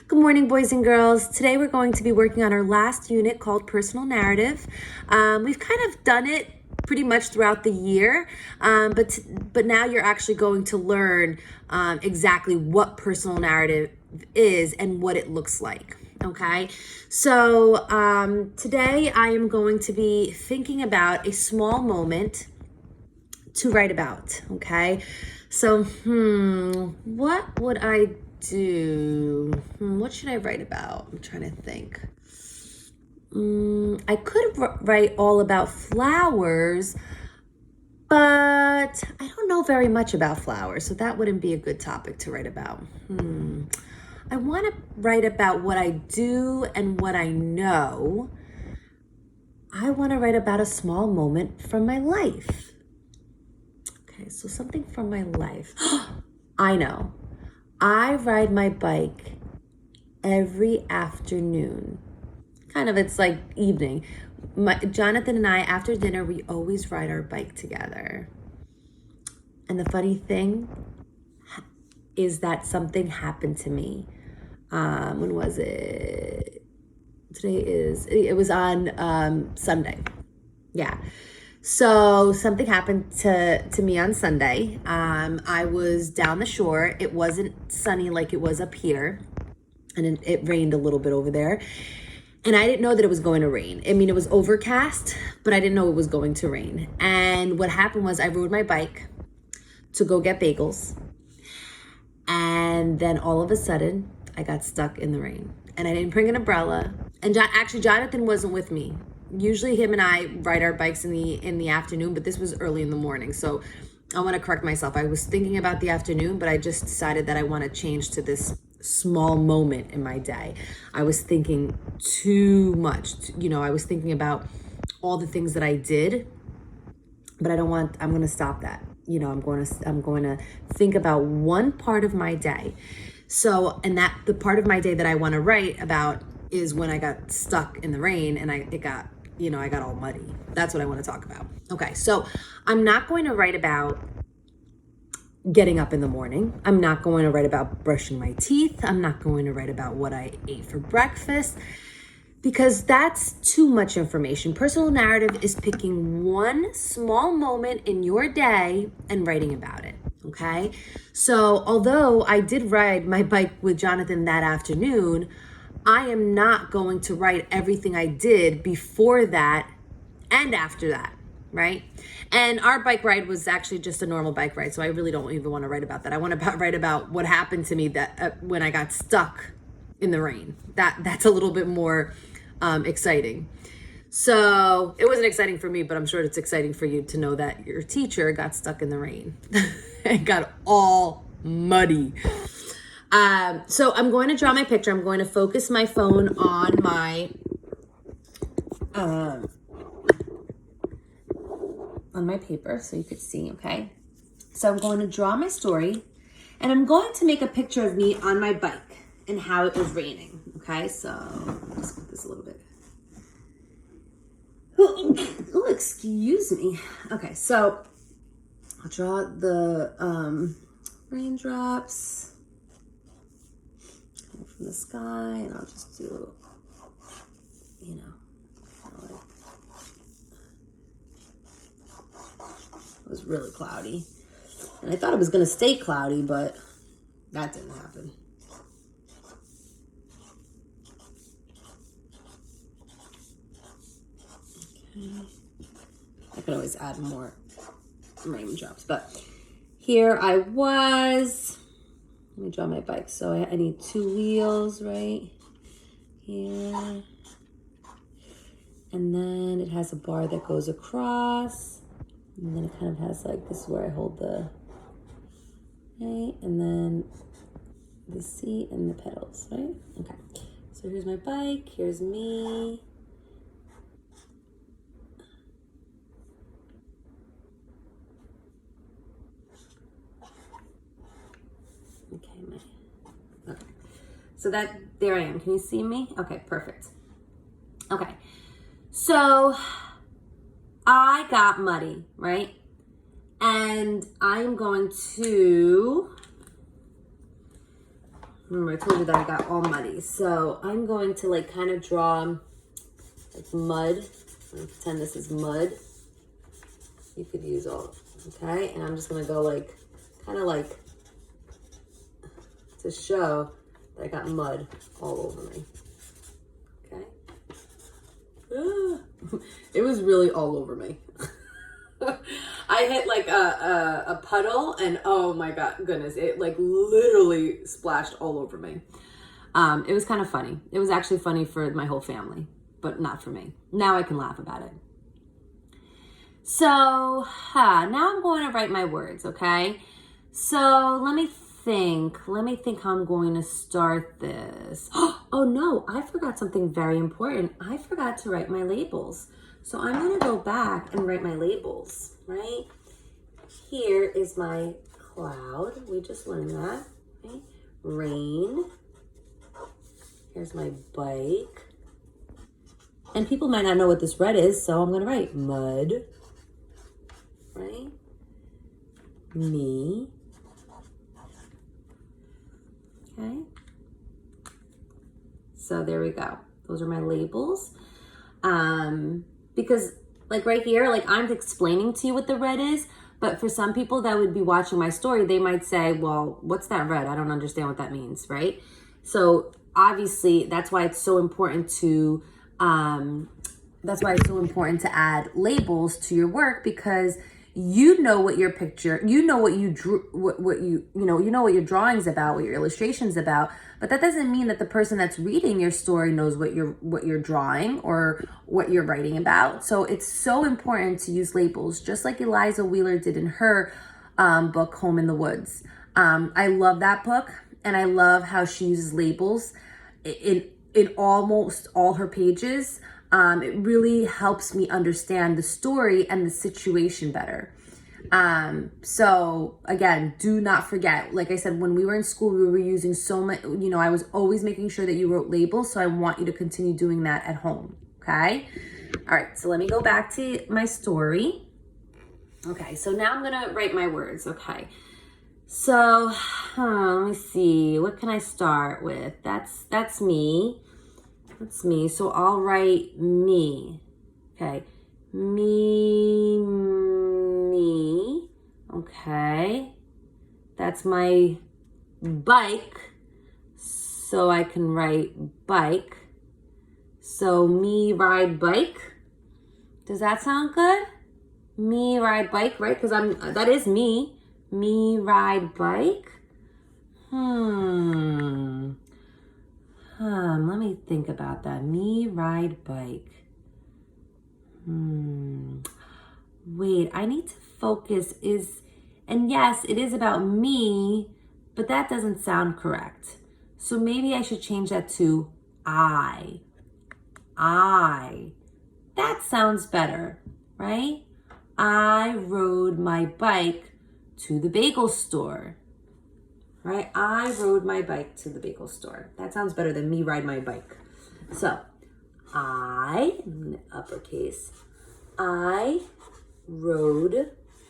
Good morning, boys and girls. Today we're going to be working on our last unit called Personal Narrative. We've kind of done it pretty much throughout the year, but now you're actually going to learn exactly what personal narrative is and what it looks like. Okay, so today I am going to be thinking about a small moment to write about. Okay, so what would I do? What should I write about? I'm trying to think. I could write all about flowers, but I don't know very much about flowers, so that wouldn't be a good topic to write about. I want to write about what I do and what I know. I want to write about a small moment from my life. Okay, so something from my life. I know. I ride my bike every afternoon. Kind of, it's like evening. Jonathan and I, after dinner, we always ride our bike together. And the funny thing is that something happened to me. When was it? It was on Sunday. Yeah. So something happened to me on Sunday. I was down the shore. It wasn't sunny like it was up here. And it rained a little bit over there. And I didn't know that it was going to rain. I mean, it was overcast, but I didn't know it was going to rain. And what happened was I rode my bike to go get bagels. And then all of a sudden, I got stuck in the rain. And I didn't bring an umbrella. And actually, Jonathan wasn't with me. Usually him and I ride our bikes in the afternoon, but this was early in the morning. So I want to correct myself. I was thinking about the afternoon, but I just decided that I want to change to this small moment in my day. I was thinking too much. I was thinking about all the things that I did, but I'm going to stop that. I'm going to think about one part of my day. So, and the part of my day that I want to write about is when I got stuck in the rain and I got all muddy. That's what I want to talk about. Okay, so I'm not going to write about getting up in the morning. I'm not going to write about brushing my teeth. I'm not going to write about what I ate for breakfast because that's too much information. Personal narrative is picking one small moment in your day and writing about it. Okay, so although I did ride my bike with Jonathan that afternoon, I am not going to write everything I did before that and after that, right? And our bike ride was actually just a normal bike ride, so I really don't even want to write about that. I want to write about what happened to me that when I got stuck in the rain. That's a little bit more exciting. So it wasn't exciting for me, but I'm sure it's exciting for you to know that your teacher got stuck in the rain and got all muddy. So I'm going to draw my picture. I'm going to focus my phone on my paper so you could see, okay? So I'm going to draw my story and I'm going to make a picture of me on my bike and how it was raining, okay? So let's put this a little bit. Oh, excuse me. Okay, so I'll draw the raindrops from the sky, and I'll just do, it was really cloudy. And I thought it was going to stay cloudy, but that didn't happen. Okay. I could always add more raindrops, but here I was. Let me draw my bike. So I need two wheels right here. And then it has a bar that goes across. And then it kind of has like, this is where I hold the, right? And then the seat and the pedals, right? Okay. So here's my bike. Here's me. Okay. So there I am. Can you see me? Okay, perfect. Okay. So I got muddy, right? And I'm going to Remember, I told you that I got all muddy. So I'm going to like kind of draw like mud. I'm gonna pretend this is mud. You could use all, okay? And I'm just gonna go like, kind of like, to show that I got mud all over me, okay? It was really all over me. I hit like a puddle and oh my goodness, it like literally splashed all over me. It was kind of funny. It was actually funny for my whole family, but not for me. Now I can laugh about it. So now I'm going to write my words, okay? So let me think how I'm going to start this. Oh no, I forgot something very important. I forgot to write my labels. So I'm going to go back and write my labels, right? Here is my cloud. We just learned that, right? Rain. Here's my bike. And people might not know what this red is, so I'm going to write mud, right? Me. Okay. So there we go. Those are my labels. Because like right here, like I'm explaining to you what the red is, but for some people that would be watching my story, they might say, well, what's that red? I don't understand what that means, right? So obviously that's why it's so important to, add labels to your work, because you know what your picture, you know what you drew, what you know what your drawing's about, what your illustration's about, but that doesn't mean that the person that's reading your story knows what you're drawing or what you're writing about. So it's so important to use labels, just like Eliza Wheeler did in her book, Home in the Woods. I love that book, and I love how she uses labels in almost all her pages. It really helps me understand the story and the situation better. So again, do not forget, like I said, when we were in school, we were using so much, I was always making sure that you wrote labels. So I want you to continue doing that at home. Okay. All right. So let me go back to my story. Okay. So now I'm going to write my words. Okay. So let me see. What can I start with? That's me. That's me. So I'll write me. Okay. Me. Okay. That's my bike. So I can write bike. So me ride bike. Does that sound good? Me ride bike, right? Because that is me. Me ride bike. Let me think about that. Me ride bike. Wait, I need to focus. And yes, it is about me, but that doesn't sound correct. So maybe I should change that to I. That sounds better, right? I rode my bike to the bagel store. Right? I rode my bike to the bagel store. That sounds better than me ride my bike. So, uppercase, I rode